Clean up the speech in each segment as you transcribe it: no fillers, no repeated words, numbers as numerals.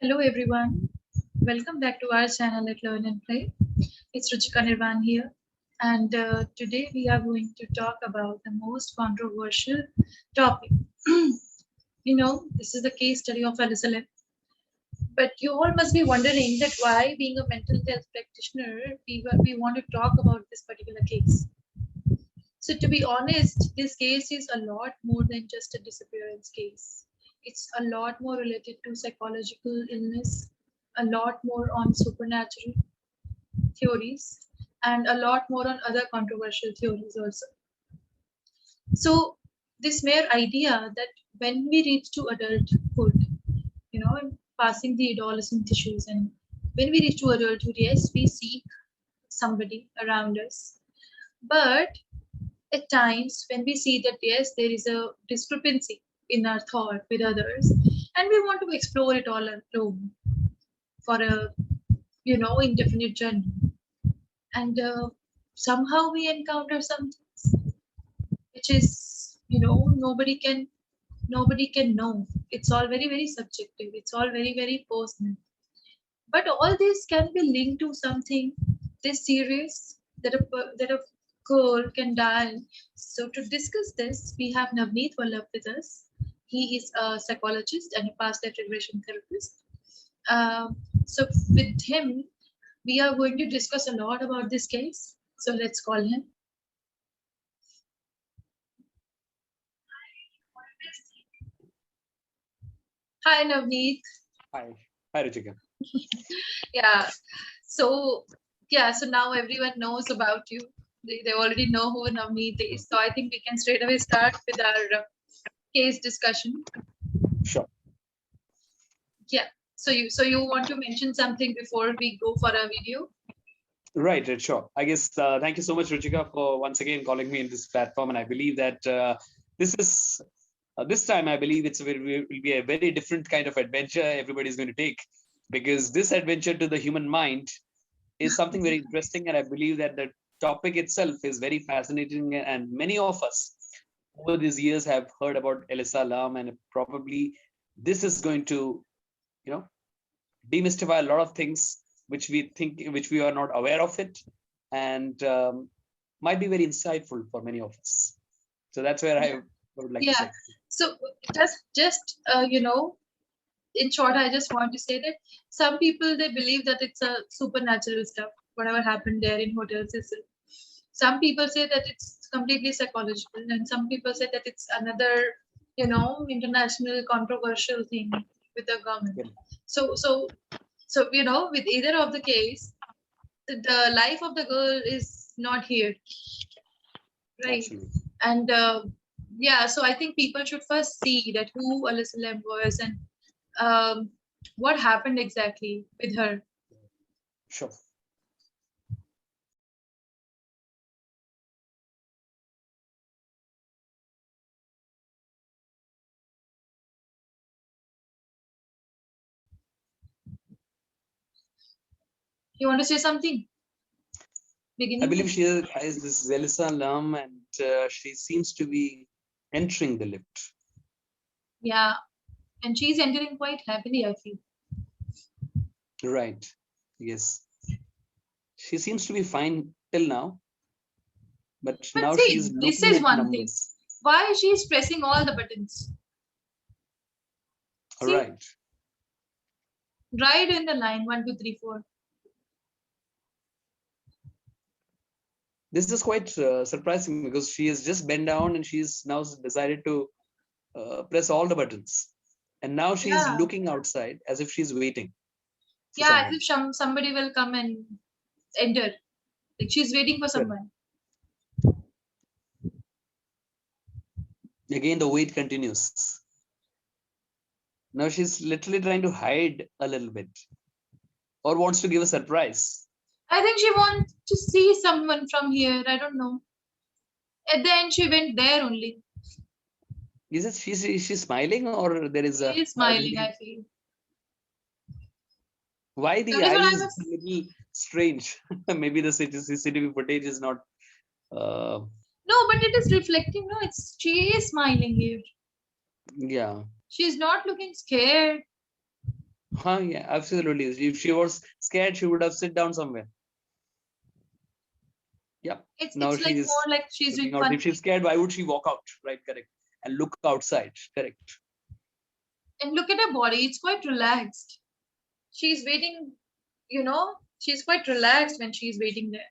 Hello everyone, welcome back to our channel at Learn and Play. It's Ruchika Nirwan here, and today we are going to talk about the most controversial topic. This is the case study of Elisa. But you all must be wondering that why, being a mental health practitioner, we want to talk about this particular case. So to be honest, this case is a lot more than just a disappearance case. It's a lot more related to psychological illness, a lot more on supernatural theories, and a lot more on other controversial theories also. So this mere idea that when we reach to adulthood, and passing the adolescent issues, and when we reach to adulthood, yes, we seek somebody around us. But at times when we see that yes, there is a discrepancy in our thought with others, and we want to explore it all alone for a indefinite journey, and somehow we encounter something which is nobody can know. It's all very very subjective, it's all very very personal, but all this can be linked to something this serious that a girl can die. So to discuss this, we have Navneeth Vallabh with us. He is a psychologist and a past life regression therapist. So with him, we are going to discuss a lot about this case. So let's call him. Hi, Navneeth. Hi. Hi, Ruchika. Yeah. So so now everyone knows about you. They already know who Navneeth is. So I think we can straight away start with our case discussion. Sure. Yeah. So you want to mention something before we go for a video? Right, sure. I guess thank you so much, Ruchika, for once again calling me in this platform. And I believe that this time I believe will be a very different kind of adventure everybody's going to take, because this adventure to the human mind is something very interesting. And I believe that the topic itself is very fascinating. And many of us over these years have heard about Elisa Lam, and probably this is going to, you know, demystify a lot of things which we are not aware of it, and might be very insightful for many of us. So that's where I would like to say. So just in short, I just want to say that some people, they believe that it's a supernatural stuff, whatever happened there in hotels is. Some people say that it's completely psychological, and some people say that it's another international controversial thing with the government. Yeah. So with either of the case, the life of the girl is not here, right? Absolutely. And so I think people should first see that who Elisa Lam was, and what happened exactly with her. Sure. You want to say something? I believe she is this Elisa Lam, and she seems to be entering the lift. Yeah, and she's entering quite happily, I feel. Right. Yes. She seems to be fine till now, but now see, she's this looking is at one thing. numbers. Why she's pressing all the buttons? See, Right. right in the line 1, 2, 3, 4. This is quite surprising, because she has just bent down and she's now decided to press all the buttons, and now she's looking outside as if she's waiting. Yeah, as if somebody will come and enter. Like she's waiting for someone. Again, the wait continues. Now she's literally trying to hide a little bit, or wants to give a surprise. I think she wants to see someone from here. I don't know. At the end, she went there only. Is it she's smiling, or there is a? She is smiling, I feel. Why the eyes is a little strange? Maybe the CCTV footage is not. No, but it is reflecting. No, she is smiling here. Yeah. She's not looking scared. Yeah, absolutely. If she was scared, she would have sit down somewhere. Yeah. Now It's like she's more like she's doing looking out. fun If she's thing. scared, why would she walk out? Right, correct. And look outside. Correct. And look at her body, it's quite relaxed. She's waiting, she's quite relaxed when she's waiting there.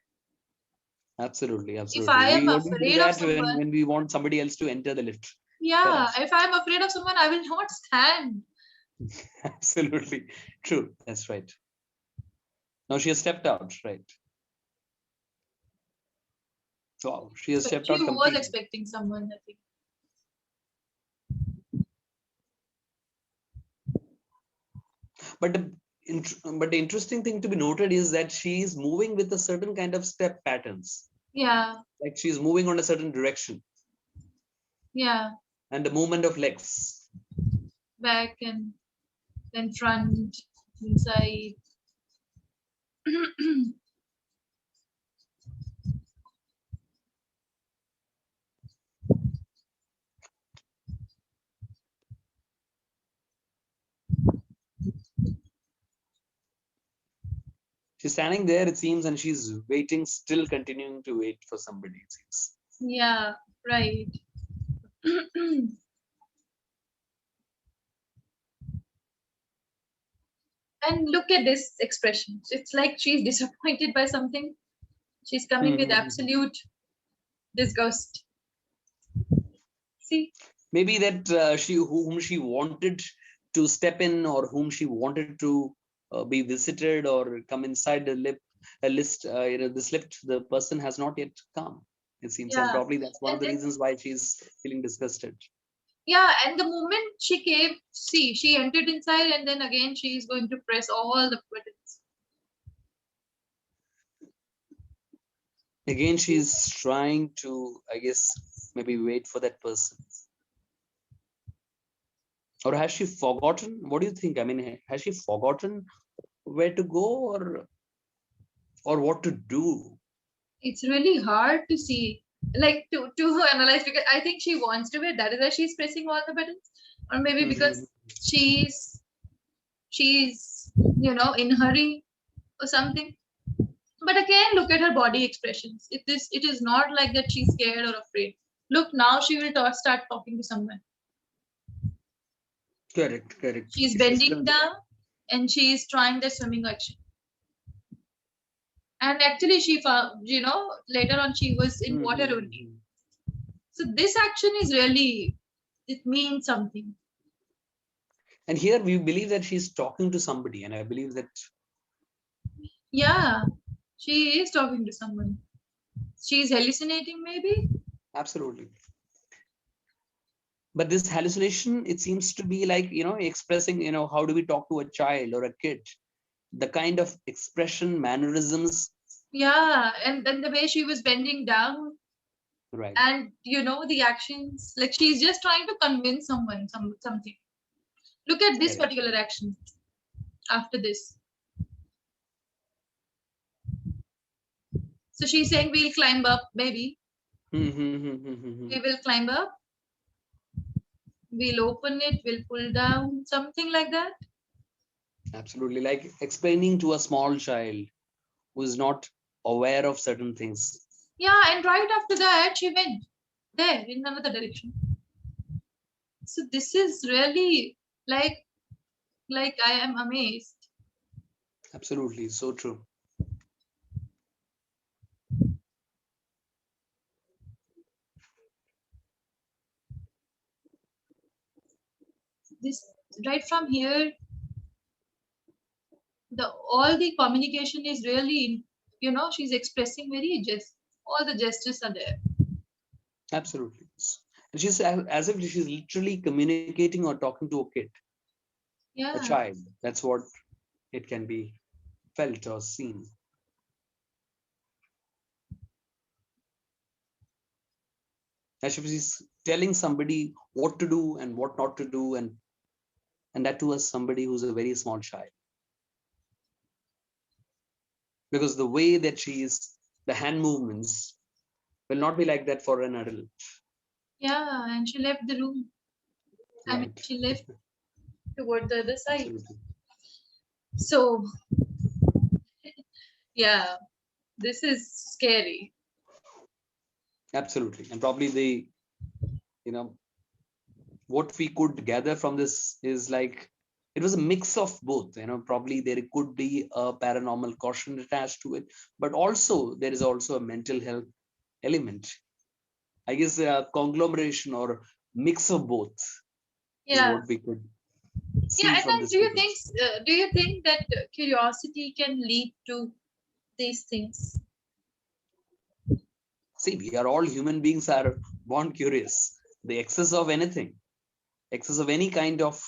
Absolutely, If absolutely. I am We only do afraid of that when, someone, when we want somebody else to enter the lift. yeah, Correct. if I'm afraid of someone, I will not stand. Absolutely. True. That's right. Now she has stepped out, right? Wow, she has stepped She out was completely. expecting someone, I think. But but the interesting thing to be noted is that she is moving with a certain kind of step patterns. Yeah, Like she's moving on a certain direction yeah, and the movement of legs. back and then front, inside. She's standing there, it seems, and she's waiting, still continuing to wait for somebody, it seems. Yeah, right. And look at this expression. It's like she's disappointed by something. She's coming with absolute disgust. See? Maybe that whom she wanted to step in or whom she wanted to be visited or come inside the list, this lift, the person has not yet come, it seems, and Yeah. probably that's one of And the then, reasons why she's feeling disgusted. yeah, and the moment she came, see, she entered inside and then again she is going to press all the buttons. Again, she's trying to, I guess, maybe wait for that person. Or has she forgotten? What do you think? I mean, has she forgotten where to go or what to do? It's really hard to see, like to analyze because I think she wants to wait. That is why she's pressing all the buttons, or maybe because she's in hurry or something. But again, look at her body expressions. It is not like that she's scared or afraid. Look, now she will start talking to someone. Correct, correct. She's She's bending still there. down and she is trying the swimming action. And actually, she found, later on she was in water only. So this action is really, it means something. And here we believe that she's talking to somebody, and I believe that Yeah, she is talking to someone. She's hallucinating, maybe. absolutely. But this hallucination, it seems to be like, expressing, how do we talk to a child or a kid? The kind of expression, mannerisms, Yeah, and then the way she was bending down, right? and the actions, like she's just trying to convince someone something. Look at this Correct. particular action after this. So she's saying we'll climb up, maybe. We will climb up, we'll open it, we'll pull down, something like that. Absolutely. Like explaining to a small child who is not aware of certain things. Yeah, and right after that, she went there in another direction. So this is really like I am amazed. Absolutely. So true. This right from here, the all the communication is really, she's expressing very just all the gestures are there. Absolutely. And she's as if she's literally communicating or talking to a kid, a Yeah, child. That's what it can be felt or seen. As if she's telling somebody what to do and what not to do, and that to us somebody who's a very small child. Because the way that she is, the hand movements will not be like that for an adult. yeah, and she left the room. I mean, Right. she left toward the other side. Absolutely. So, yeah, this is scary. Absolutely. And probably you know, what we could gather from this is like it was a mix of both. Probably there could be a paranormal caution attached to it, but also there is also a mental health element. I guess a conglomeration or mix of both is Yeah, what we could yeah. see And from then this footage. do you think that curiosity can lead to these things? See, we are all human beings are born curious. The excess of anything, excess of any kind of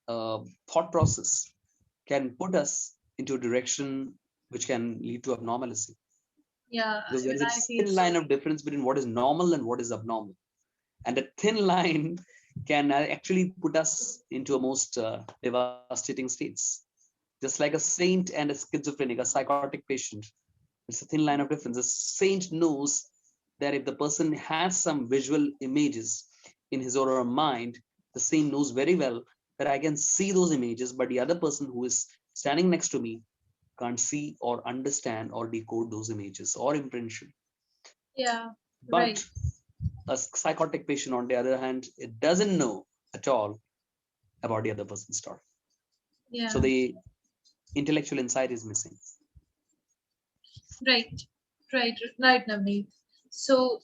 uh, thought process can put us into a direction which can lead to abnormality. Yeah, Because there is even a I feel thin so. line of difference between what is normal and what is abnormal. And a thin line can actually put us into a most devastating states. Just like a saint and a schizophrenic, a psychotic patient, it's a thin line of difference. A saint knows that if the person has some visual images in his or her mind, the saint knows very well that I can see those images, but the other person who is standing next to me can't see or understand or decode those images or impression. Yeah, right. But a psychotic patient, on the other hand, it doesn't know at all about the other person's story. So Yeah, the intellectual insight is missing. right, right, Navneet. So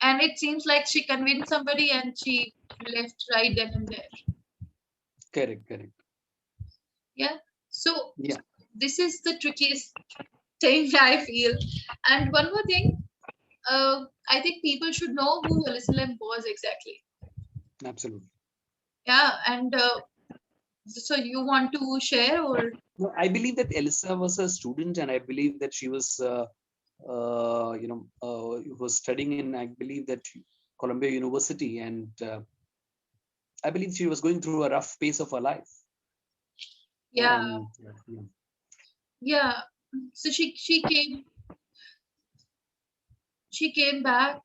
and it seems like she convinced somebody and she left right then and there. Correct. Yeah. So Yeah, this is the trickiest thing I feel. And one more thing, I think people should know who Elisa was exactly. absolutely. Yeah, and so you want to share or? No, I believe that Elisa was a student, and I believe that she was, was studying in, I believe that Columbia University, and I believe she was going through a rough phase of her life. Yeah, And yeah. So she came back.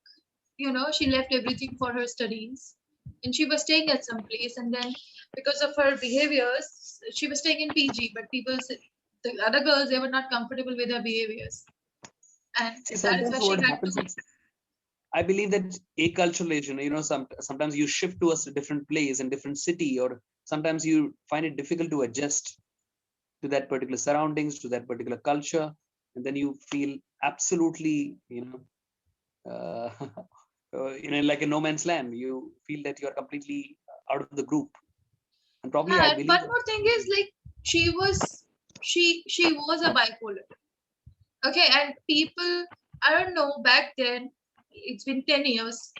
She left everything for her studies, and she was staying at some place. And then because of her behaviors, she was staying in PG. But people, the other girls, they were not comfortable with her behaviors, and see, that is why sometimes she what had happens to. is, I believe that acculturation, sometimes you shift to a different place and different city, or sometimes you find it difficult to adjust to that particular surroundings, to that particular culture, and then you feel absolutely, uh, like a no man's land. You feel that you are completely out of the group, and probably I Yeah, and believe one that. more thing is like she was a bipolar. Okay, and people, I don't know, back then, it's been 10 years.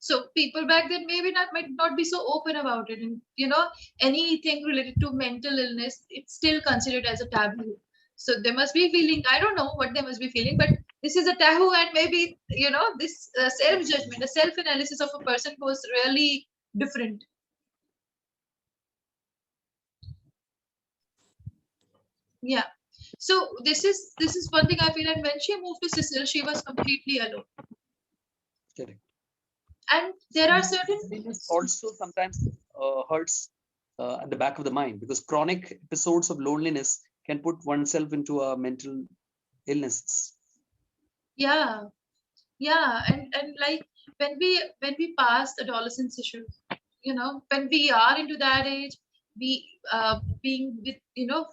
So people back then maybe might not be so open about it. And anything related to mental illness, it's still considered as a taboo. So they must be feeling, I don't know what they must be feeling, but this is a taboo, and maybe, this self-judgment, a self-analysis of a person was really different. Yeah. So this is one thing I feel, and when she moved to Sicily, she was completely alone. Correct. And there are certain. Loneliness also sometimes hurts at the back of the mind, because chronic episodes of loneliness can put oneself into a mental illnesses. Yeah, yeah, and like when we pass adolescence issues, when we are into that age, we being with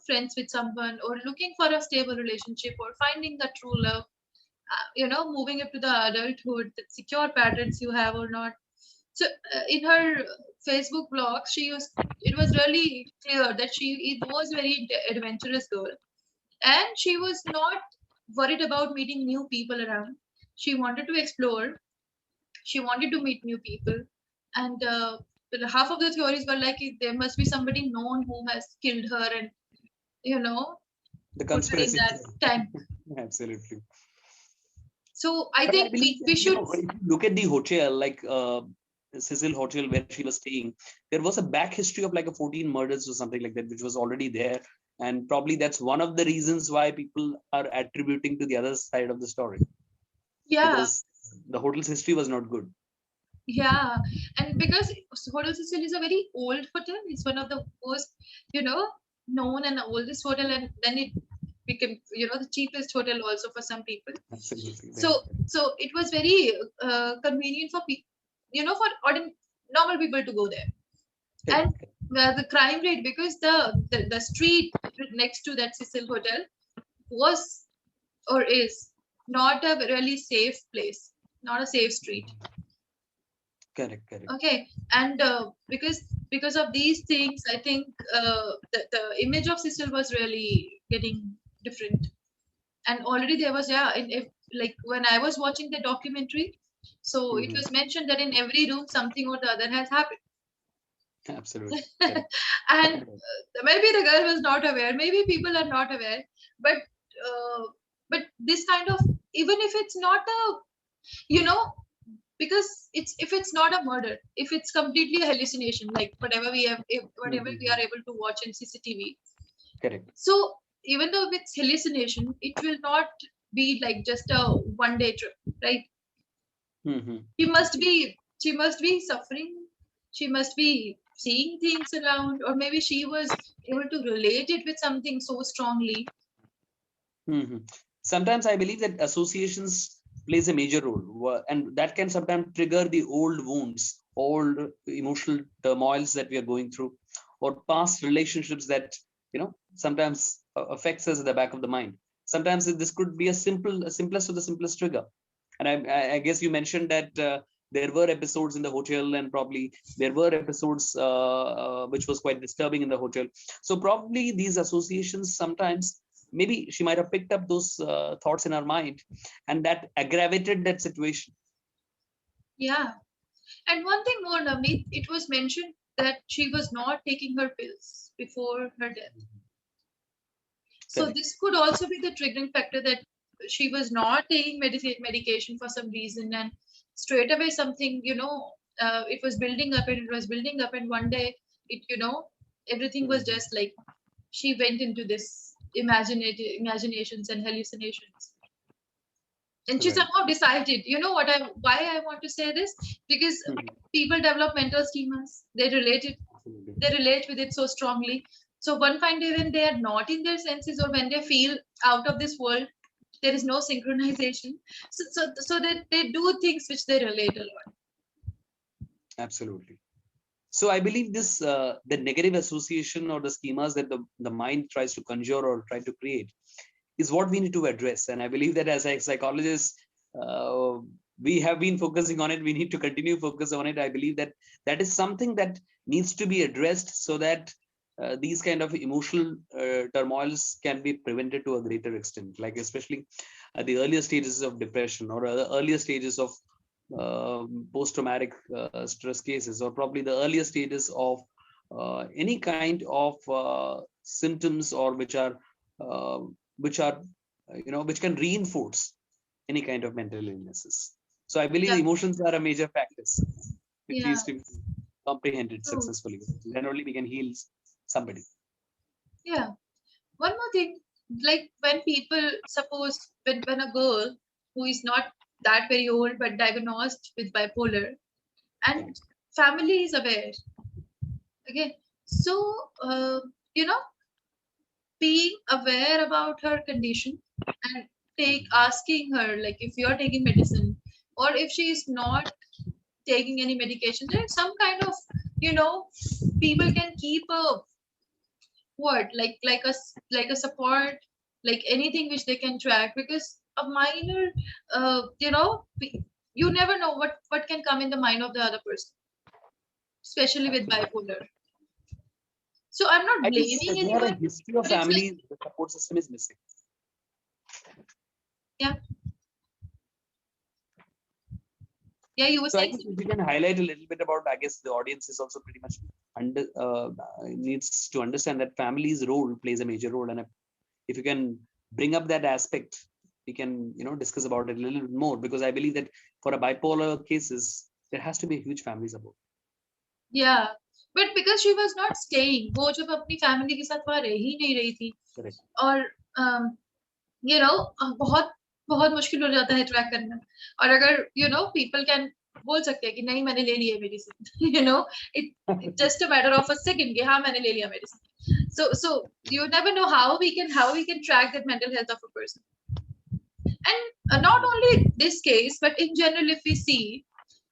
friends with someone, or looking for a stable relationship, or finding the true love, moving up to the adulthood, the secure patterns you have or not. So in her Facebook blog, it was really clear that she it was very adventurous girl, and she was not worried about meeting new people around. She wanted to explore, she wanted to meet new people, and but half of the theories were like there must be somebody known who has killed her and you know The put her in conspiracy that theory. tank. Absolutely. So I But I think believe we that, should. if you look at the hotel, like Cecil Hotel where she was staying, there was a back history of like a 14 murders or something like that, which was already there. And probably that's one of the reasons why people are attributing to the other side of the story, Yeah, because the hotel's history was not good. yeah, and because Hotel Cecil is a very old hotel, it's one of the most you know known and oldest hotel, and then it became the cheapest hotel also for some people. Absolutely. So Very so it was very convenient for people, for normal people to go there. And correct. the crime rate, because the street next to that Cecil Hotel was, or is, not a really safe place, not a safe street. Correct. Okay, and because of these things, I think the image of Cecil was really getting different. And already there was, yeah, if, like when I was watching the documentary, so it Mhm. was mentioned that in every room something or the other has happened. Absolutely. Correct. And maybe the girl was not aware, maybe people are not aware, but uh, but this kind of, even if it's not a, you know because it's, if it's not a murder, if it's completely a hallucination, like whatever we have, whatever we are Mhm. able to watch in CCTV. Correct. So even though it's hallucination, it will not be like just a one day trip, right? Mhm. She must Absolutely. be, she must be suffering. She must be seeing things around, or maybe she was able to relate it with something so strongly. Mhm. Sometimes I believe that associations plays a major role, and that can sometimes trigger the old wounds, old emotional turmoils that we are going through, or past relationships that sometimes affects us at the back of the mind. Sometimes this could be a simplest of the simplest trigger. And I guess you mentioned that there were episodes in the hotel, and probably there were episodes which was quite disturbing in the hotel. So probably these associations sometimes, maybe she might have picked up those thoughts in her mind, and that aggravated that situation. Yeah. And one thing more, Navneeth, it was mentioned that she was not taking her pills before her death. So Correct. this could also be the triggering factor, that she was not taking medication for some reason, and straight away something, it was building up and it was building up, and one day everything was Mhm. just like she went into this imaginations and hallucinations. And she Right. somehow decided, why I want to say this, because Mhm. people develop mental schemas. Absolutely. They relate with it so strongly. So one fine day when they are not in their senses, or when they feel out of this world, there is no synchronization. So that they do things which they relate a lot. Absolutely. So I believe this the negative association or the schemas that the mind tries to conjure or try to create is what we need to address. And I believe that as a psychologist, uh, we have been focusing on it. We need to continue focus on it. I believe that that is something that needs to be addressed, so that these kind of emotional turmoils can be prevented to a greater extent, like especially at the earlier stages of depression, or the earlier stages of post-traumatic stress cases, or probably the earlier stages of any kind of symptoms, or uh, which are which can reinforce any kind of mental illnesses. So I believe Yeah, emotions are a major factors which yeah, needs to be comprehended true. successfully. Then only we can heal somebody. Yeah. One more thing, like when people, suppose when a girl who is not that very old but diagnosed with bipolar, and Correct. family is aware. Okay, so you know being aware about her condition, and take Mhm. asking her, like, if you're taking medicine, or if she is not taking any medication, there's some kind of, you know people can keep a, what, like a support, like anything which they can track, because a minor, you never know what can come in the mind of the other person, especially with Absolutely. bipolar. So I'm not I guess blaming if they have a anyone, history of but it's like, family, the support system is missing. yeah, yeah, you were So I saying guess if something. we can highlight a little bit about, I guess the audience is also pretty much under needs to understand that family's role plays a major role, and if you can bring up that aspect, we can discuss about it a little bit more, because I believe that for a bipolar cases there has to be a huge family support. Yeah, but because she was not staying, वो जब अपनी family के साथ वहाँ रह ही नहीं रही थी, Correct. और बहुत बहुत मुश्किल हो जाता है ट्रैक करना, और अगर पीपल कैन बोल सकते हैं कि नहीं मैंने ले लिया medicine, it just a matter of a second कि हाँ मैंने ले लिया medicine. So you never know how we can track that mental health of a person. And not only this case, but in general, if we see,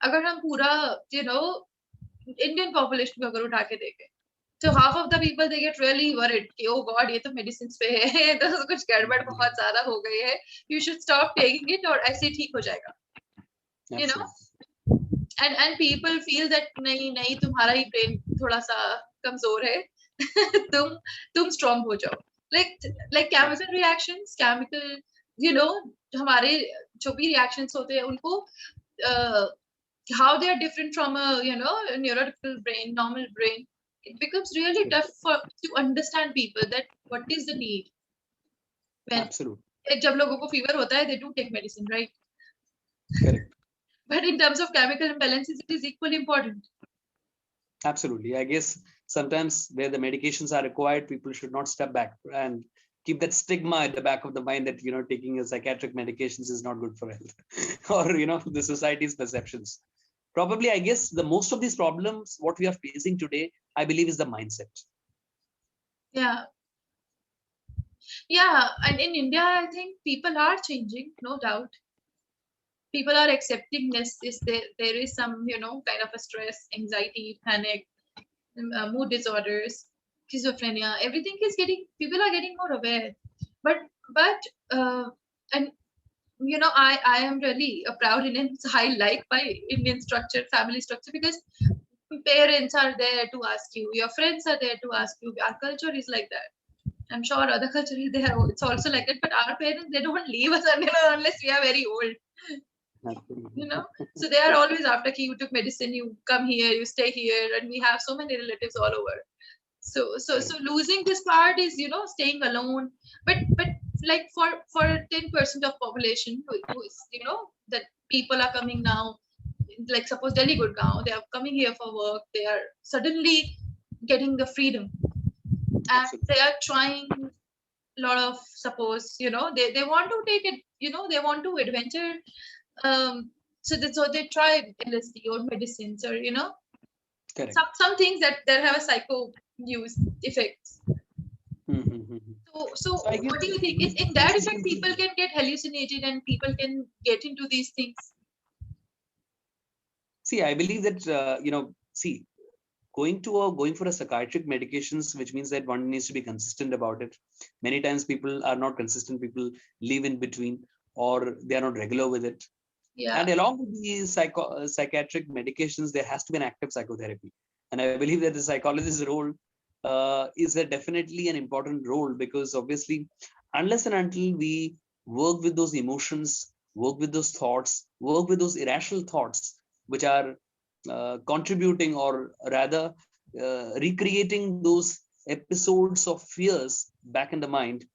अगर हम पूरा Indian population को अगर उठा के देखें, so half of the people they get really worried कि oh god ये तो medicines पे है, तो कुछ गड़बड़ बहुत ज्यादा हो गई है, you should stop taking it और ऐसे ठीक हो जाएगा, you know Absolutely. and people feel that नहीं नहीं तुम्हारा ही brain थोड़ा सा कमजोर है, तुम तुम strong हो जाओ, like chemical Absolutely. reactions, chemical, you know हमारे जो भी reactions होते हैं उनको, uh, how they are different from a neurotypical brain, normal brain. It becomes really Correct. tough to understand people, that what is the need when, Absolutely. जब लोगों को fever होता है, they do take medicine, right? Correct. But in terms of chemical imbalances, it is equally important. Absolutely. I guess sometimes where the medications are required, people should not step back and keep that stigma at the back of the mind that taking a psychiatric medications is not good for health, or the society's perceptions. Probably, I guess the most of these problems what we are facing today, I believe, is the mindset. Yeah, yeah, and in India, I think people are changing, no doubt. People are accepting this. Is there is some kind of a stress, anxiety, panic, mood disorders, schizophrenia, everything is getting, people are getting more aware, but but uh, and I am really a proud Indian. So I like my Indian structure, family structure, because parents are there to ask you, your friends are there to ask you. Our culture is like that. I'm sure other cultures it's also like that, but our parents, they don't leave us unless we are very old. So they are always after you took medicine, you come here, you stay here, and we have so many relatives all over. So losing this part is staying alone. But like for 10% of population who is that people are coming now, like suppose Delhi Gurgaon, they are coming here for work, they are suddenly getting the freedom, and they are trying a lot of, suppose they want to take it, they want to adventure. So they try LSD or medicines, or Correct. some things that have a psycho use effects. So I guess what do you think? In that effect, people can get hallucinated and people can get into these things. see, I believe that see, going for a psychiatric medications, which means that one needs to be consistent about it. Many times people are not consistent. People live in between, or they are not regular with it. Yeah. And along with these psychiatric medications, there has to be an active psychotherapy. And I believe that the psychologist's role is definitely an important role, because obviously, unless and until we work with those emotions, work with those thoughts, work with those irrational thoughts, which are contributing, or rather recreating those episodes of fears back in the mind,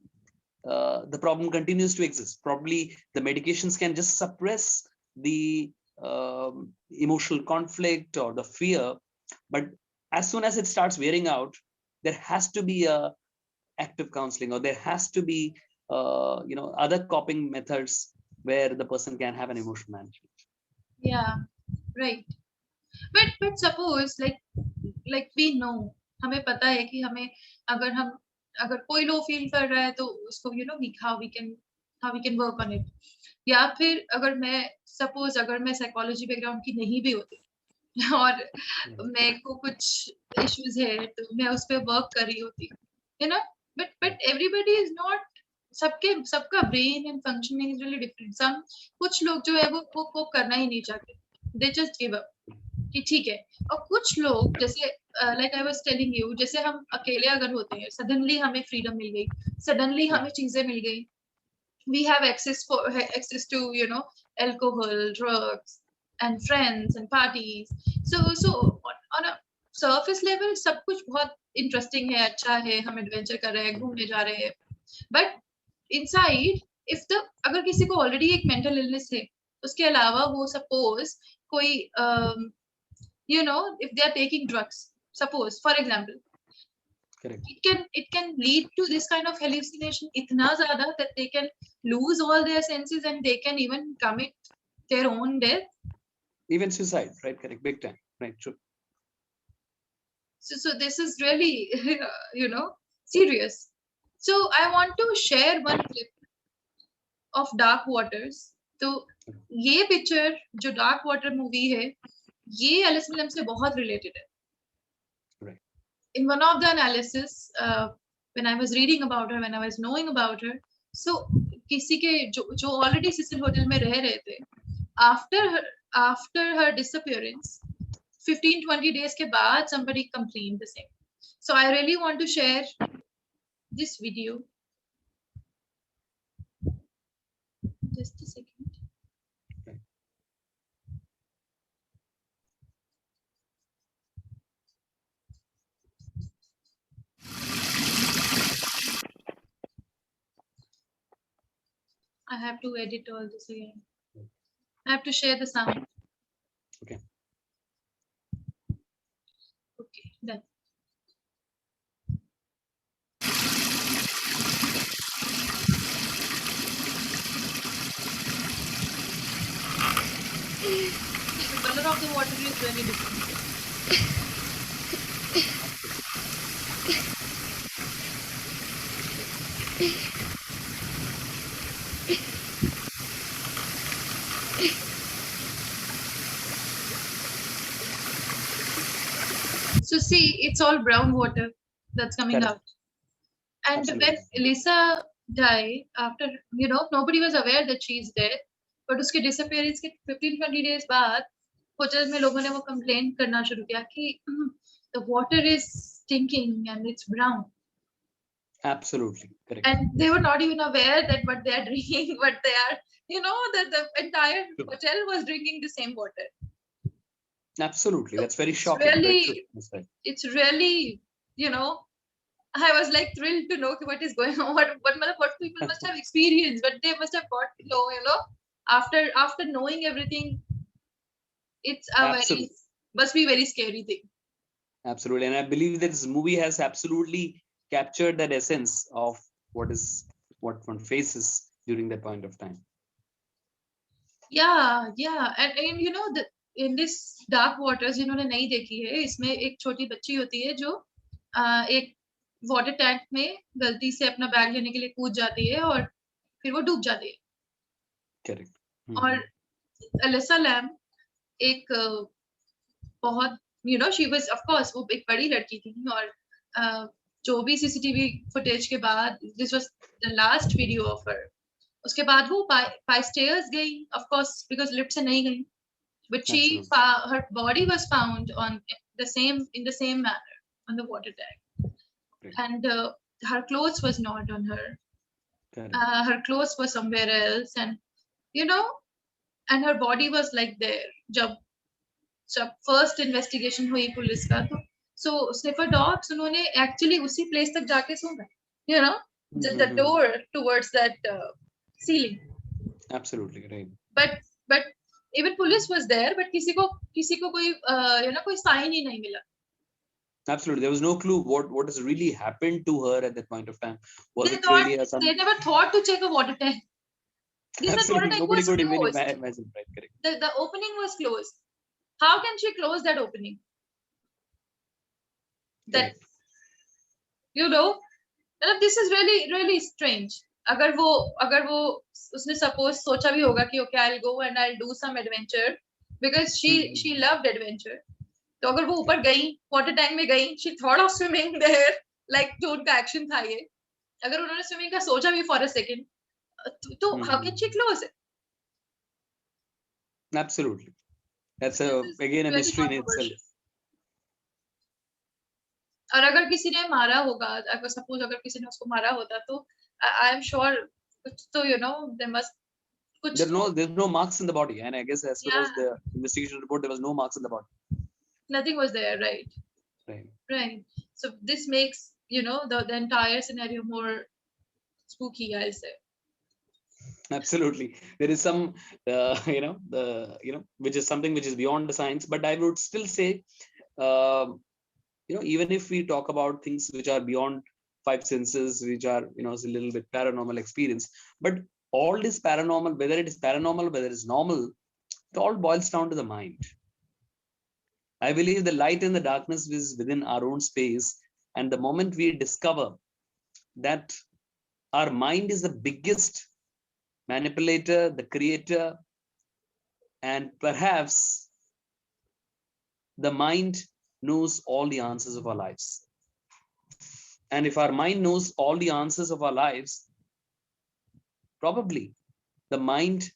the problem continues to exist. Probably the medications can just suppress the emotional conflict or the fear, but as soon as it starts wearing out, there has to be a active counseling, or there has to be other coping methods where the person can have an emotional management. Yeah, right. But suppose like we know, हमें पता है कि हमें अगर कोई low feel कर रहा है तो उसको how we can work on it. या फिर अगर मैं सपोज अगर मैं साइकोलॉजी बैकग्राउंड की नहीं भी होती और मेरे को कुछ इश्यूज है तो मैं उस पर वर्क कर रही होती, बट एवरीबडी इज नॉट, सबका brain and functioning is really different. Some कुछ लोग जो है वो कोप करना ही नहीं चाहते, दे जस्ट गिव अप कि ठीक है. और कुछ लोग जैसे like I was telling you, जैसे हम अकेले अगर होते हैं, सडनली हमें फ्रीडम मिल गई, सडनली हमें चीजें मिल गई, we have access to alcohol, drugs, and friends and parties. So on a surface level सब कुछ बहुत इंटरेस्टिंग है, अच्छा है, हम एडवेंचर कर रहे हैं, घूमने जा रहे हैं. बट इनसाइड, इफ द अगर किसी को ऑलरेडी एक मेंटल इलनेस है, उसके अलावा वो सपोज कोई if they are taking drugs, suppose for example, Correct. it can lead to this kind of hallucination itna zyada that they can lose all their senses and they can even commit their own death, Even suicide, right? Correct. Big time, right? True. so this is really serious. So I want to share one clip of Dark Waters. तो ये picture जो dark water movie है, ये Alice William से बहुत related है. Right. In one of the analysis, when I was reading about her, when I was knowing about her, so किसी के जो already सिसिल होटल में रह रहे थे, after her disappearance, 15-20 days के बाद somebody complained the same. So I really want to share this video. Just a second. I have to edit all this again. I have to share the sound. Okay. Okay, done. The color of the water is very different. So see, it's all brown water that's coming Correct. out. And Absolutely. when Elisa die after, nobody was aware that she is dead. But उसके disappearance के 15-20 days बाद hotel में लोगों ने वो complain करना शुरू किया कि the water is stinking and it's brown. Absolutely correct. And they were not even aware that what they are drinking, what they are, that the entire hotel was drinking the same water. Absolutely, that's very It's shocking. really, That's right. it's really, I was like thrilled to know what is going on, what people must have experienced, what they must have got to know, after knowing everything. It's a Absolutely. must be very scary thing. Absolutely, and I believe that this movie has absolutely captured that essence of what one faces during that point of time. Yeah, and in this dark waters, जिन्होंने नहीं देखी है, इसमें एक छोटी बच्ची होती है जो एक वाटर टैंक में गलती से अपना बैग लेने के लिए कूद जाती है और फिर वो डूब जाती है. Correct. और एलिसा लैम एक बहुत she was of course वो एक बड़ी लड़की थी और जो भी सीसीटीवी फुटेज के बाद this was the last video of her. उसके बाद वो by stairs गई, of course because lift से नहीं गई, but her body was found in the same manner on the water tank. Great. And her clothes was not on her. Her clothes were somewhere else, and and her body was like there. जब first investigation हुई police का तो so sniffer dogs उन्होंने actually उसी place तक जाके सूंघा, the door towards that ceiling. Absolutely right. But even police was there, but किसी को कोई कोई sign ही नहीं मिला. Absolutely, there was no clue what has really happened to her at that point of time. They never thought to check a water tank. Absolutely, nobody could even imagine. Right, correct. The opening was closed. How can she close that opening? That this is really strange. अगर वो उसने suppose सोचा भी होगा कि okay I'll go and I'll do some adventure because she loved adventure. तो अगर वो ऊपर गई water tank में गई, she thought of swimming there, like जो उनका action था ये. अगर उन्होंने swimming का सोचा भी for a second, तो how can she close it? Absolutely, that's again a mystery in itself. और अगर किसी ने मारा होगा, अगर suppose अगर किसी ने उसको मारा होता तो I am sure so there must there's no marks in the body, and I guess as far as the investigation report there was no marks in the body. Nothing was there, right? Right. So this makes the entire scenario more spooky, I'll say. Absolutely, there is some which is something which is beyond the science, but I would still say even if we talk about things which are beyond five senses, which are a little bit paranormal experience, but all this paranormal, whether it is paranormal, whether it's normal, it all boils down to the mind. I believe the light and the darkness is within our own space, and the moment we discover that our mind is the biggest manipulator, the creator, and perhaps the mind knows all the answers of our lives. And if our mind knows all the answers of our lives, probably the mind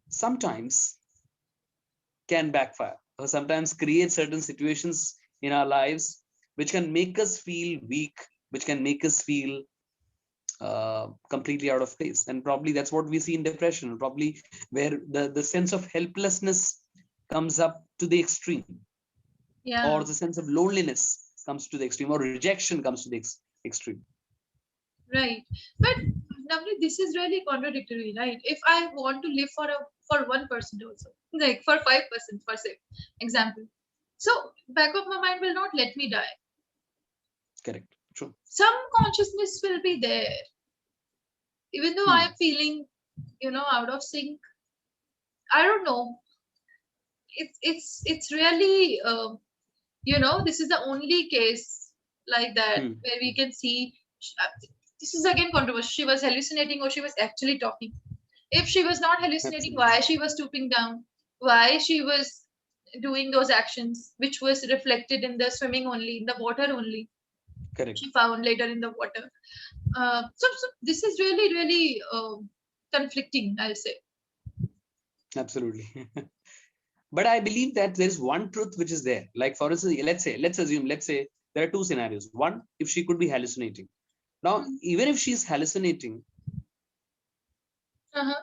sometimes can backfire or sometimes create certain situations in our lives which can make us feel weak, which can make us feel completely out of place. And probably that's what we see in depression, probably where the sense of helplessness comes up to the extreme, or the sense of loneliness comes to the extreme, or rejection comes to the extreme. Right, but Navneeth, this is really contradictory, right? If I want to live for 1% also, like for 5%, for say example, so back of my mind will not let me die. Correct. True. Some consciousness will be there, even though I am feeling, out of sync. I don't know. It's really, this is the only case like that where we can see. This is again controversial. She was hallucinating or she was actually talking. If she was not hallucinating, why she was stooping down? Why she was doing those actions, which was reflected in the swimming only, in the water only? Correct. she found later in the water. So this is really, really conflicting, I'll say. Absolutely. But I believe that there is one truth which is there. Like for instance, let's say there are two scenarios. One, if she could be hallucinating. Now, even if she's hallucinating, Uh-huh.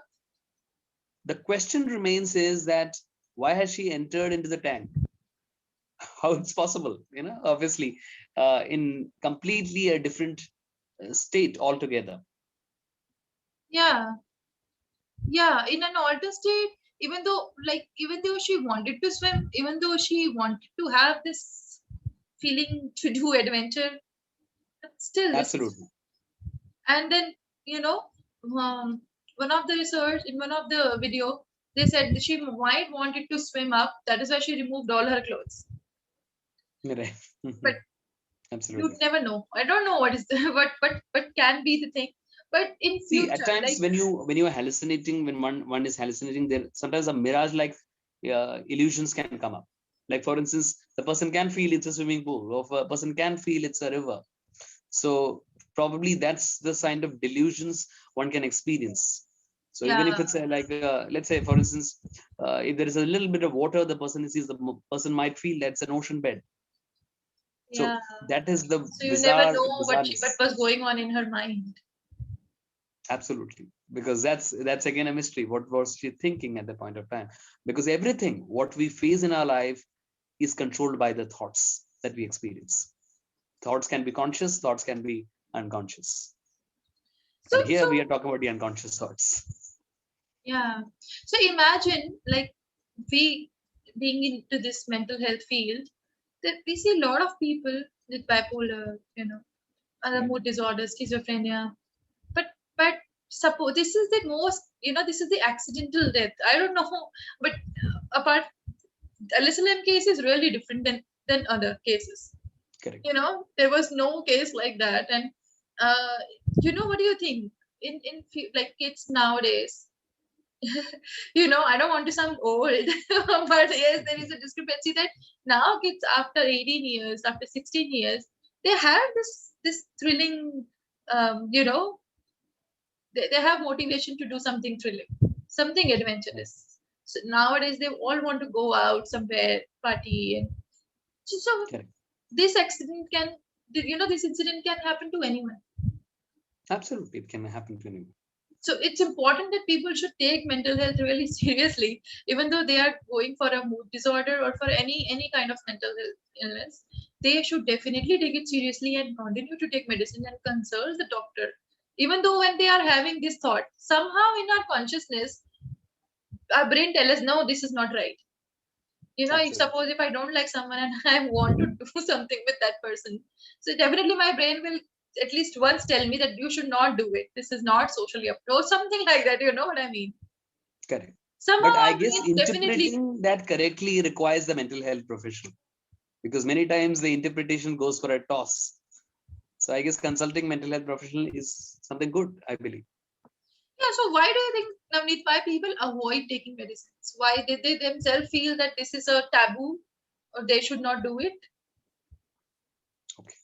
the question remains is that why has she entered into the tank? How it's possible? Obviously, in completely a different state altogether. Yeah, yeah. In an altered state, even though she wanted to swim, even though she wanted to have this feeling to do adventure, but still this is. Absolutely. And then, you know, one of the research in one of the video, they said she might wanted to swim up. That is why she removed all her clothes. Right. But you'd Absolutely. never know. I don't know what is the what can be the thing. But in See, at future, times like, when you are hallucinating, when one is hallucinating, there sometimes a mirage like illusions can come up. Like for instance, the person can feel it's a swimming pool, or a person can feel it's a river. So probably that's the kind of delusions one can experience. So even if yeah, it's let's say for instance, if there is a little bit of water, the person sees person might feel that's an ocean bed. yeah. So that is the So you never know what bizarreness. was going on in her mind. Absolutely, because that's again a mystery. What was she thinking at the point of time? Because everything what we face in our life is controlled by the thoughts that we experience. Thoughts can be conscious, thoughts can be unconscious, So and here so we are talking about the unconscious thoughts. yeah. So imagine like we being into this mental health field, that we see a lot of people with bipolar, other Right. mood disorders, schizophrenia. But but suppose this is the most, this is the accidental death. I don't know, but apart, LSLM case is really different than other cases. Correct. There was no case like that. And uh, what do you think like kids nowadays? I don't want to sound old, but yes, there is a discrepancy that now kids after 18 years, after 16 years, they have this thrilling, they have motivation to do something thrilling, something Right. adventurous. So nowadays they all want to go out somewhere, party, and so Correct. this accident can, this incident can happen to anyone. Absolutely, it can happen to anyone. So it's important that people should take mental health really seriously, even though they are going for a mood disorder or for any kind of mental health illness. They should definitely take it seriously and continue to take medicine and consult the doctor. Even though when they are having this thought, somehow in our consciousness, our brain tell us, no, this is not right. If Absolutely. suppose if I don't like someone and I want to do something with that person, so definitely my brain will at least once tell me that you should not do it. This is not socially approved, or something like that. You know what I mean? Correct. Somehow But I our guess brains definitely, interpreting that correctly requires the mental health professional, because many times the interpretation goes for a toss. So I guess consulting mental health professional is something good, I believe. yeah. So why do you think, Navneet, why people avoid taking medicines? Why did they themselves feel that this is a taboo or they should not do it? Okay.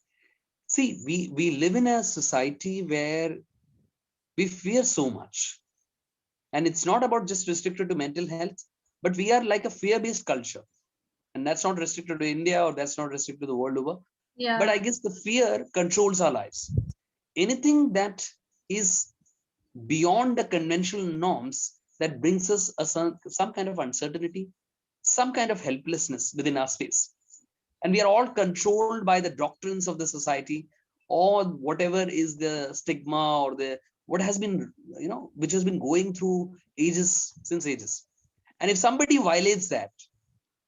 See, we live in a society where we fear so much, and it's not about just restricted to mental health, but we are like a fear-based culture, and that's not restricted to India or that's not restricted to the world over. But Yeah, I guess the fear controls our lives. Anything that is beyond the conventional norms that brings us some kind of uncertainty, some kind of helplessness within our space. And we are all controlled by the doctrines of the society, or whatever is the stigma or the what has been, which has been going through ages since ages. And if somebody violates that,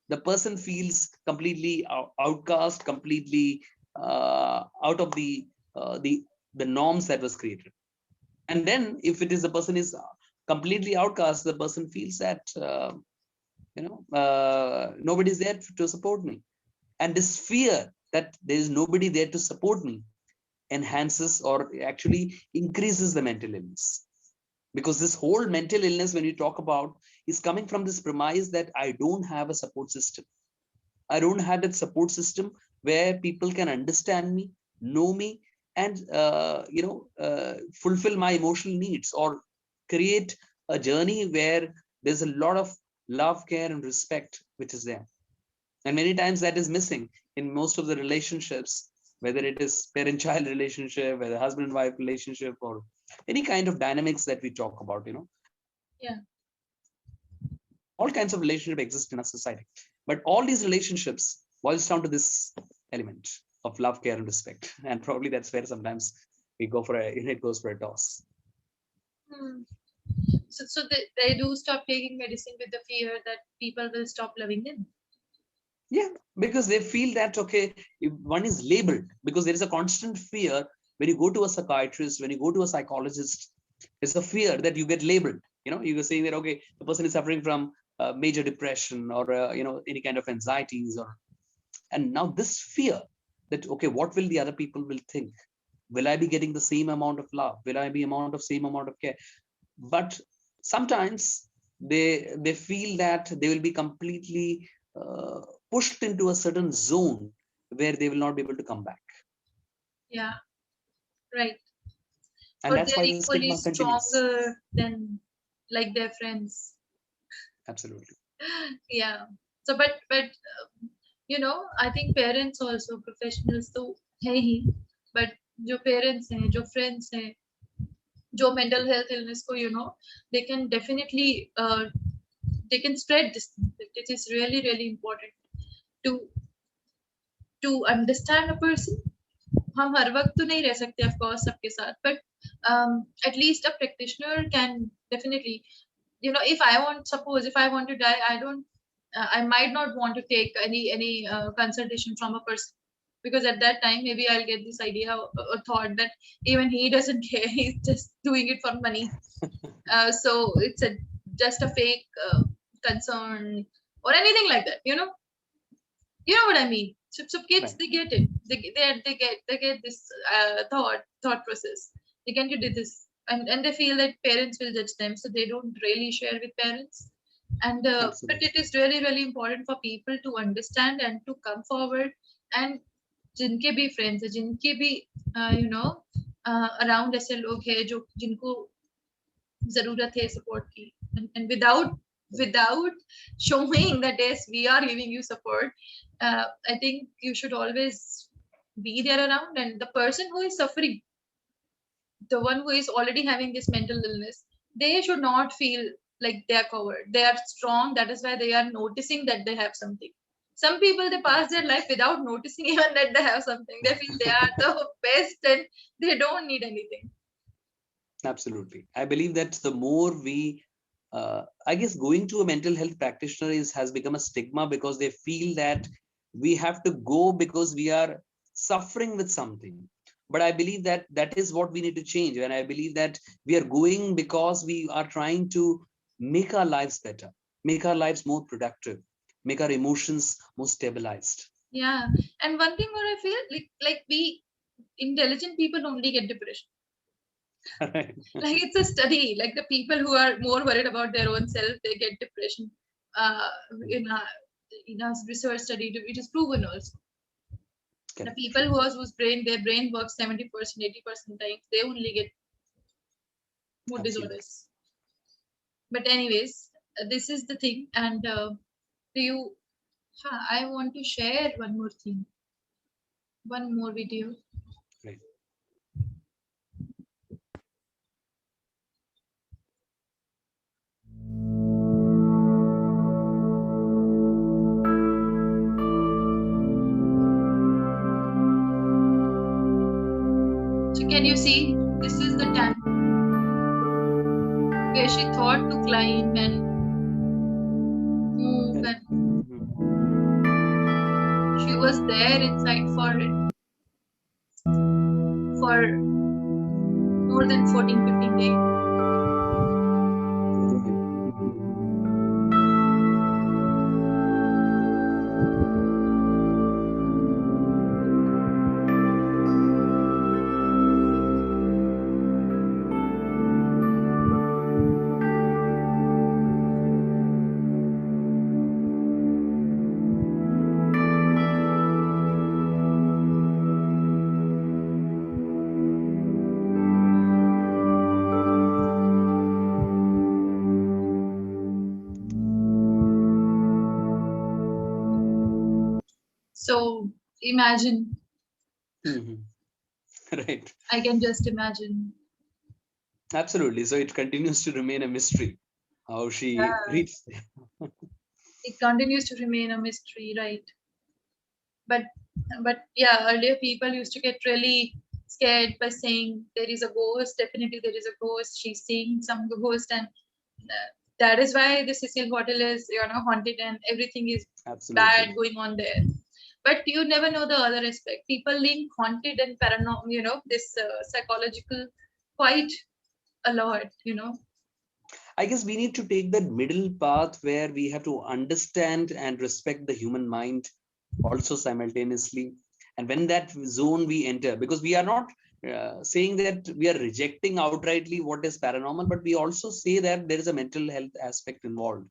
the person feels completely outcast, completely out of the norms that was created. And then if it is the person is completely outcast, the person feels that nobody is there to support me, and this fear that there is nobody there to support me enhances or actually increases the mental illness. Because this whole mental illness, when you talk about, is coming from this premise that I don't have a support system. I don't have that support system where people can understand me, know me, and fulfill my emotional needs, or create a journey where there's a lot of love, care, and respect which is there. And many times that is missing in most of the relationships, whether it is parent-child relationship, whether husband and wife relationship, or any kind of dynamics that we talk about. Yeah. All kinds of relationships exist in our society, but all these relationships boils down to this element of love, care, and respect. And probably that's where sometimes we go for it goes for a toss. Hmm. So they do stop taking medicine with the fear that people will stop loving them. Yeah, because they feel that, okay, if one is labeled, because there is a constant fear when you go to a psychiatrist, when you go to a psychologist, there's a fear that you get labeled. You were saying that, okay, the person is suffering from major depression, or any kind of anxieties, and now this fear that, okay, what will the other people will think? Will I be getting the same amount of love? Will I be amount of same amount of care? But sometimes they feel that they will be completely uh, pushed into a certain zone where they will not be able to come back, Yeah, right. and Or that's they're why the equally stigma continues. stronger than like their friends. Absolutely. Yeah. So, I think parents also professionals तो है ही, but जो parents हैं, जो friends हैं, जो mental health illness को they can definitely they can spread this thing. It is really really important to understand a person. हम हर वक्त तो नहीं रह सकते of course सबके साथ, but at least a practitioner can definitely, if I want, suppose if I want to die, I don't I might not want to take any consultation from a person, because at that time maybe I'll get this idea or thought that even he doesn't care, he's just doing it for money. So it's a just a fake concern or anything like that, what I mean. So kids, Right. they get it. They get this thought process. They can do this, and they feel that parents will judge them, so they don't really share with parents. And but Absolutely. it is really really important for people to understand and to come forward. And जिनके भी friends है, जिनके भी around ऐसे लोग हैं जो जिनको जरूरत है support की, and without showing that yes we are giving you support, I think you should always be there around. And the person who is suffering, the one who is already having this mental illness, they should not feel like they are covered. They are strong. That is why they are noticing that they have something. Some people, they pass their life without noticing even that they have something. They feel they are the best and they don't need anything. Absolutely. I believe that the more we, I guess, going to a mental health practitioner has become a stigma, because they feel that we have to go because we are suffering with something. But I believe that that is what we need to change. And I believe that we are going because we are trying to make our lives better, make our lives more productive, make our emotions more stabilized. Yeah. And one thing what I feel like we intelligent people only get depression. Right. Like it's a study. Like the people who are more worried about their own self, they get depression. Uh, in a research study, it is proven also. The Correct. people whose brain works 70%, 80% times, they only get mood Absolutely. disorders. But anyways, this is the thing. And do you? I want to share one more thing. One more video. Right. So can you see? This is the time where she thought to climb and move, Correct. and Mhm. she was there inside for it for more than 14, 15 days. Right. So imagine, Right. I can just imagine. Absolutely. So it continues to remain a mystery how she Yeah, reached there. it continues to remain a mystery, right? But yeah, earlier people used to get really scared by saying there is a ghost. Definitely there is a ghost. She's seeing some ghost, and that is why the Cecil Hotel is haunted, and everything is bad Absolutely. going on there. But you never know the other aspect. People link haunted and paranormal, this psychological quite a lot. I guess we need to take that middle path where we have to understand and respect the human mind also simultaneously. And when that zone we enter, because we are not saying that we are rejecting outrightly what is paranormal, but we also say that there is a mental health aspect involved.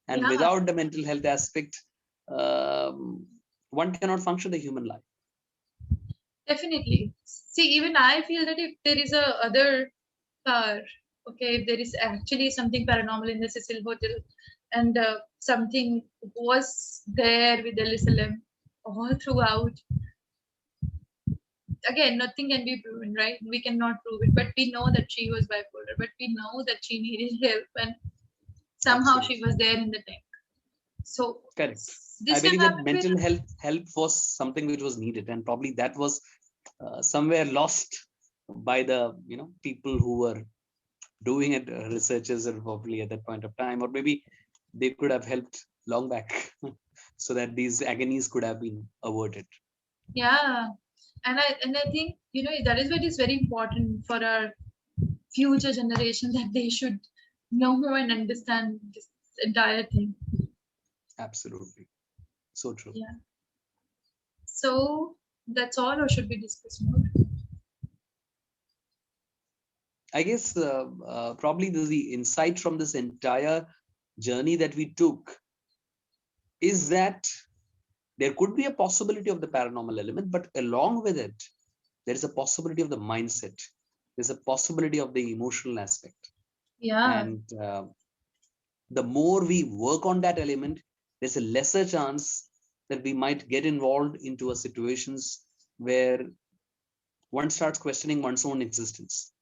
And Yeah, without the mental health aspect, um, one cannot function the human life. definitely. See, even I feel that if there is a other car, okay, if there is actually something paranormal in the Cecil Hotel, and something was there with Elisa all throughout, again, nothing can be proven, right? We cannot prove it, but we know that she was bipolar, but we know that she needed help, and somehow she Absolutely. was there in the tank. So Correct. I this can believe that happen with, mental health help was something which was needed, and probably that was somewhere lost by the people who were doing it, researchers, and probably at that point of time, or maybe they could have helped long back, so that these agonies could have been averted. yeah, and I think that is what is very important for our future generation, that they should know and understand this entire thing. Absolutely, so true. Yeah. So that's all, or should we discuss more? I guess probably the insight from this entire journey that we took is that there could be a possibility of the paranormal element, but along with it, there is a possibility of the mindset. There's a possibility of the emotional aspect. Yeah, And the more we work on that element, there's a lesser chance that we might get involved into a situations where one starts questioning one's own existence.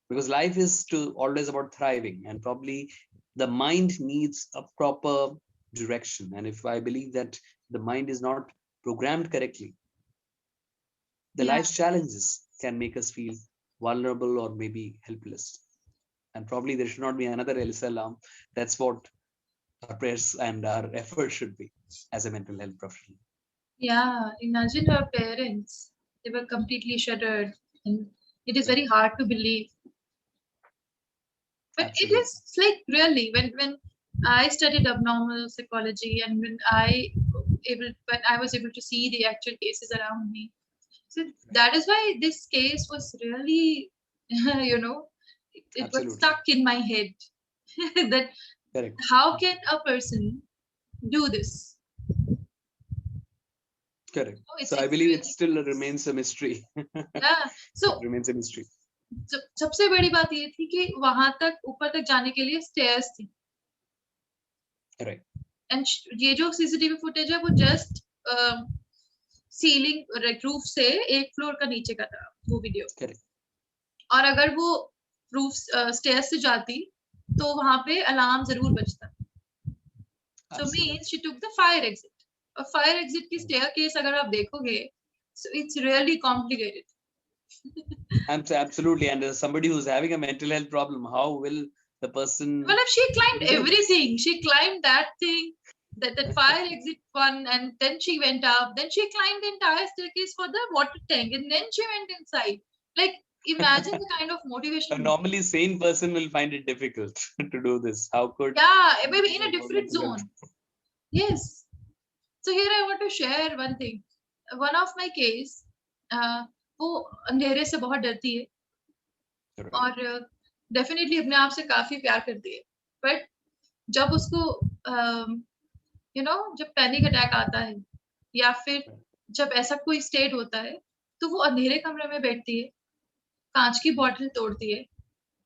Because life is to always about thriving, and probably the mind needs a proper direction. And if I believe that the mind is not programmed correctly, the yeah, life's challenges can make us feel vulnerable or maybe helpless. And probably there should not be another Elisa alarm. That's what our prayers and our effort should be as a mental health professional. yeah. Imagine her parents; they were completely shuttered, and it is Right. very hard to believe. But it Absolutely. is like really when I studied abnormal psychology, and when I was able to see the actual cases around me. So Right. that is why this case was really, it was Absolutely. stuck in my head. That Correct. how can a person do this? Correct. Oh, So I it's believe it really, still remains a mystery. yeah. It So remains a mystery. सबसे बड़ी बात ये थी कि वहां तक ऊपर तक जाने के लिए स्टेयर्स थी, Right. एंड ये जो सीसीटीवी फुटेज है वो जस्ट सीलिंग रूफ से एक फ्लोर का नीचे का था वो वीडियो, Correct. और अगर वो रूफ स्टेयर्स से जाती तो वहां पे अलार्म जरूर बजता. So means Absolutely. she took the fire exit. और फायर एग्जिट की Correct. staircase अगर आप देखोगे, so it's really complicated. Absolutely. And as somebody who's having a mental health problem, how will the person Well, she climbed do this? everything. She climbed that thing, that fire exit one, and then she went up. Then she climbed the entire staircase for the water tank, and then she went inside. Like, imagine the kind of A motivation. normally sane person will find it difficult to do this. How could Yeah, somebody maybe in a who has different mental zone. health? Yes. So here I want to share one thing. One of my case, वो अंधेरे से बहुत डरती है, Right. और definitely अपने आप से काफी प्यार करती है. बट जब उसको जब पैनिक अटैक आता है, या फिर Right. जब ऐसा कोई स्टेट होता है, तो वो अंधेरे कमरे में बैठती है, कांच की बॉटल तोड़ती है,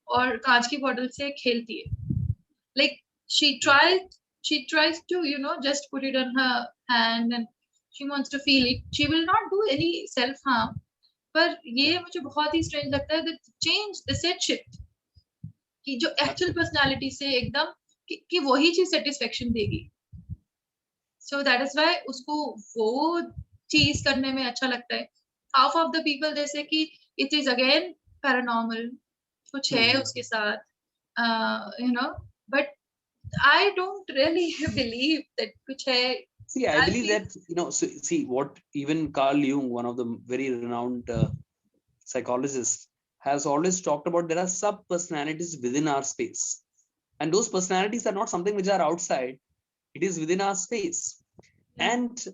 और कांच की बॉटल से खेलती है. Like she Right. tries she tries to just put it on her hand, and she wants to feel it, she will not do any self harm. पर ये मुझे बहुत ही strange लगता है, that change, the set shift, कि जो actual personality से एकदम कि वही चीज satisfaction देगी. So that is why उसको वो चीज करने में अच्छा लगता है. Half of the people they say कि it is again paranormal, कुछ है उसके साथ, you know, but I don't really believe that कुछ है. See, I believe that, you know, so, see what even Carl Jung, one of the very renowned psychologists, has always talked about. There are sub personalities within our space, and those personalities are not something which are outside. It is within our space. Yeah. And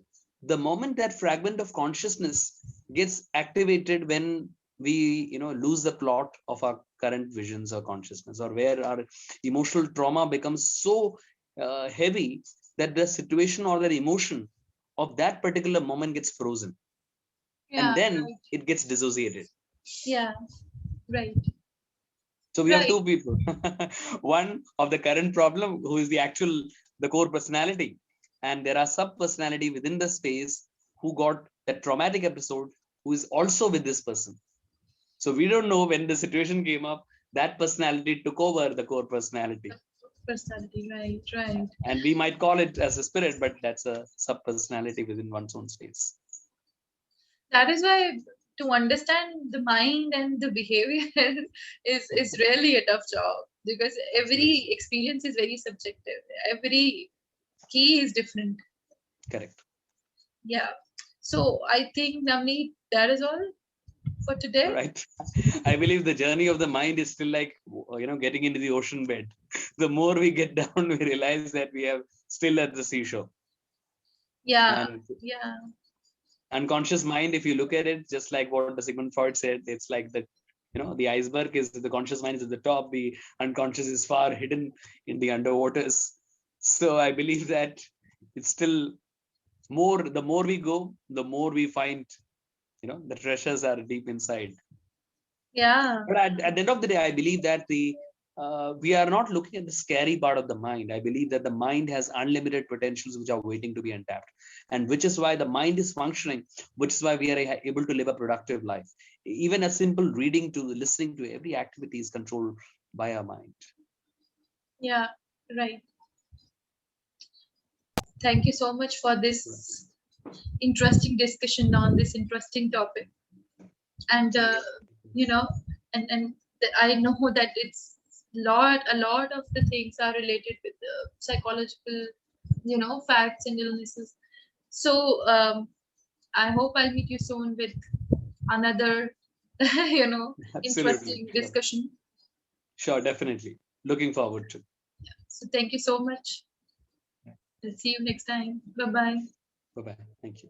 the moment that fragment of consciousness gets activated when we, you know, lose the plot of our current visions or consciousness, or where our emotional trauma becomes so heavy that the situation or the emotion of that particular moment gets frozen, and then it gets dissociated. Yeah, right. So we have two people. One of the current problem, who is the core personality, and there are sub personality within the space who got that traumatic episode, who is also with this person. So we don't know, when the situation came up, that personality took over the core personality. Personality, right. And we might call it as a spirit, but that's a sub personality within one's own space. That is why to understand the mind and the behavior is really a tough job, because every experience is very subjective. Every key is different. Correct. Yeah. So I think, Navneeth, that is all for today. Right. I believe the journey of the mind is still like, you know, getting into the ocean bed. The more we get down, we realize that we are still at the seashore. Yeah. And yeah. Unconscious mind, if you look at it, just like what the Sigmund Freud said, it's like the, you know, the iceberg is the conscious mind is at the top, the unconscious is far hidden in the underwaters. So I believe that it's still more, the more we go, the more we find, you know, the treasures are deep inside. Yeah. But at the end of the day, I believe that we are not looking at the scary part of the mind. I believe that the mind has unlimited potentials which are waiting to be untapped, and which is why the mind is functioning, which is why we are able to live a productive life. Even a simple reading to listening to every activity is controlled by our mind. Yeah, right. Thank you so much for this interesting discussion on this interesting topic. And you know, and I know that it's a lot of the things are related with the psychological, you know, facts and illnesses. So I hope I'll meet you soon with another you know, interesting discussion. Sure, definitely. Looking forward to. So thank you so much. I'll see you next time. Bye-bye. Bye-bye. Thank you.